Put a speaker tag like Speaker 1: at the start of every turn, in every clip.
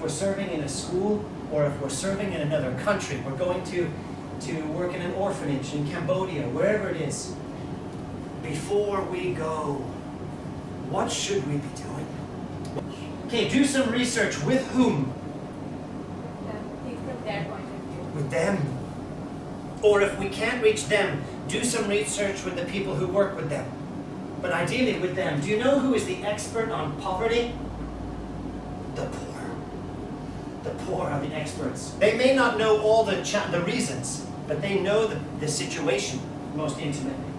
Speaker 1: Serving in a school, or if we're serving in another country, we're going to work in an orphanage in Cambodia, wherever it is. Before we go, what should we be doing? Okay, do some research. With whom?
Speaker 2: From their point of view.
Speaker 1: With them. Or if we can't reach them, do some research with the people who work with them. But ideally with them. Do you know who is the expert on poverty? The poor. The poor are the experts. They may not know all the reasons, but they know the situation most intimately.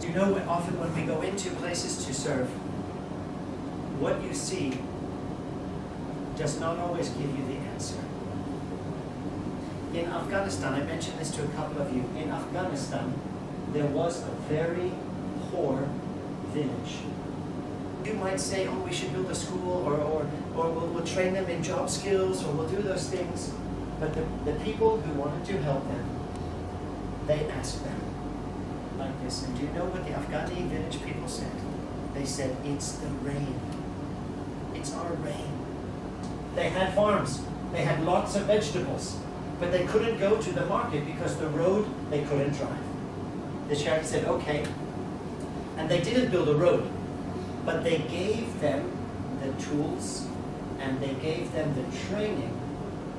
Speaker 1: Do you know often when we go into places to serve, what you see does not always give you the answer. In Afghanistan, I mentioned this to a couple of you, in Afghanistan, there was a very poor village. You might say, oh, we should build a school, or we'll train them in job skills, or we'll do those things. But the people who wanted to help them, they asked them like this. And do you know what the Afghani village people said? They said, it's the rain. It's our rain. They had farms. They had lots of vegetables. But they couldn't go to the market because the road they couldn't drive. The sheriff said, okay. And they didn't build a road. But they gave them the tools and they gave them the training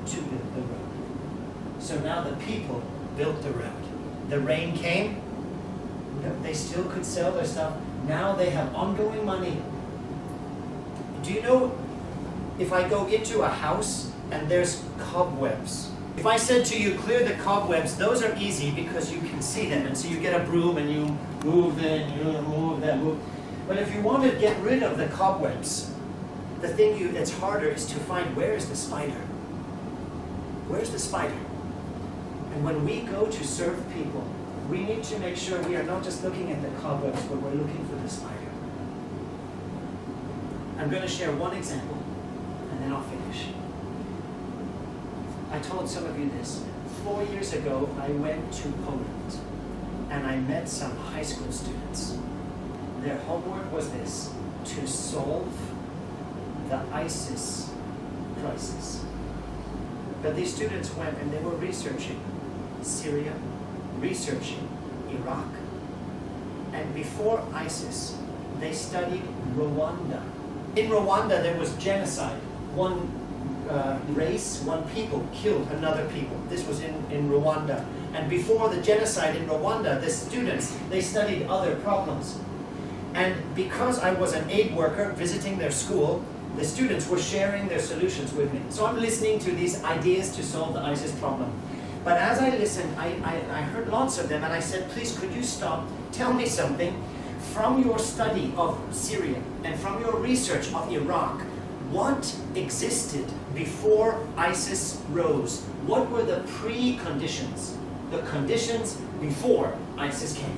Speaker 1: to build the road. So now the people built the road. The rain came, they still could sell their stuff. Now they have ongoing money. Do you know, if I go into a house and there's cobwebs, if I said to you, clear the cobwebs, those are easy because you can see them. And so you get a broom and you move them, you move them, move. But if you want to get rid of the cobwebs, the thing that's harder is to find, where is the spider? Where's the spider? And when we go to serve people, we need to make sure we are not just looking at the cobwebs, but we're looking for the spider. I'm going to share one example, and then I'll finish. I told some of you this. 4 years ago, I went to Poland, and I met some high school students. Their homework was this: to solve the ISIS crisis. But these students went and they were researching Syria, researching Iraq, and before ISIS, they studied Rwanda. In Rwanda, there was genocide. One race, one people killed another people. This was in Rwanda. And before the genocide in Rwanda, the students, they studied other problems. And because I was an aid worker visiting their school, the students were sharing their solutions with me. So I'm listening to these ideas to solve the ISIS problem. But as I listened, I heard lots of them, and I said, please, could you stop? Tell me something. From your study of Syria and from your research of Iraq, what existed before ISIS rose? What were the preconditions? The conditions before ISIS came.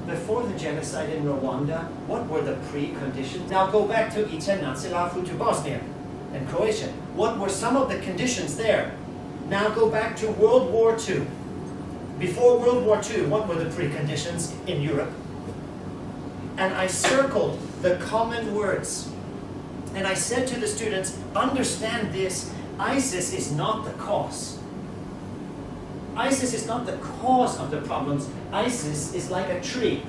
Speaker 1: Before the genocide in Rwanda, what were the preconditions? Now go back to Ičenacilafu, to Bosnia and Croatia. What were some of the conditions there? Now go back to World War II. Before World War II, what were the preconditions in Europe? And I circled the common words. And I said to the students, understand this, ISIS is not the cause. ISIS is not the cause of the problems. ISIS is like a tree.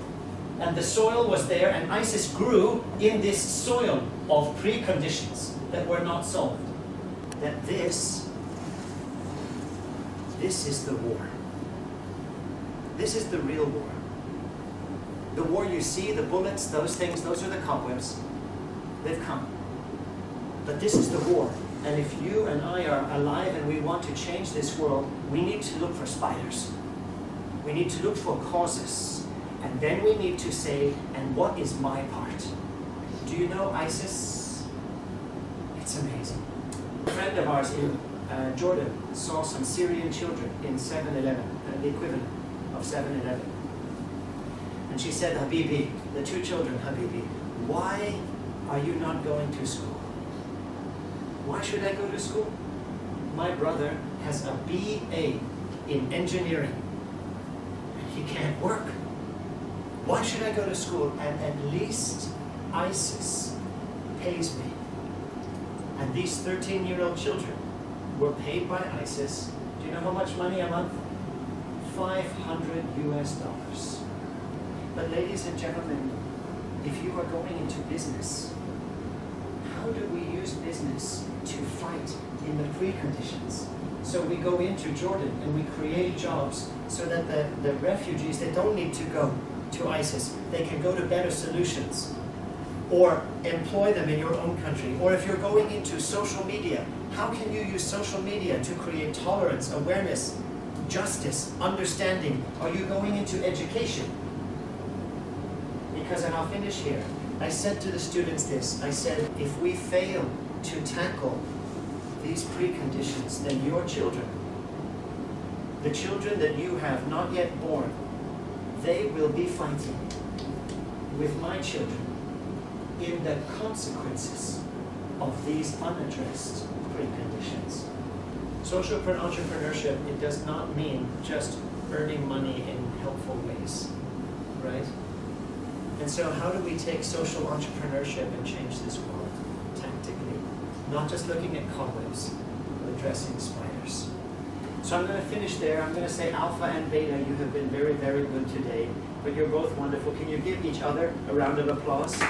Speaker 1: And the soil was there, and ISIS grew in this soil of preconditions that were not solved. That this is the war. This is the real war. The war you see, the bullets, those things, those are the cobwebs. They've come. But this is the war. And if you and I are alive and we want to change this world, we need to look for spiders. We need to look for causes. And then we need to say, and what is my part? Do you know ISIS? It's amazing. A friend of ours in Jordan saw some Syrian children in 7-Eleven, the equivalent of 7-Eleven. And she said, Habibi, the two children, Habibi, why are you not going to school? Why should I go to school? My brother has a BA in engineering, and he can't work. Why should I go to school? And at least ISIS pays me. And these 13-year-old children were paid by ISIS. Do you know how much money a month? $500 US. But ladies and gentlemen, if you are going into business, how do we use business to fight in the preconditions? So we go into Jordan and we create jobs so that the refugees, they don't need to go to ISIS. They can go to better solutions. Or employ them in your own country. Or if you're going into social media, how can you use social media to create tolerance, awareness, justice, understanding? Are you going into education? Because, and I'll finish here, I said to the students this, I said, if we fail to tackle these preconditions, then your children, the children that you have not yet born, they will be fighting with my children in the consequences of these unaddressed preconditions. Social entrepreneurship, it does not mean just earning money in helpful ways, right? And so how do we take social entrepreneurship and change this world tactically? Not just looking at cobwebs, but addressing spiders. So I'm going to finish there. I'm going to say Alpha and Beta, you have been very, very good today, but you're both wonderful. Can you give each other a round of applause?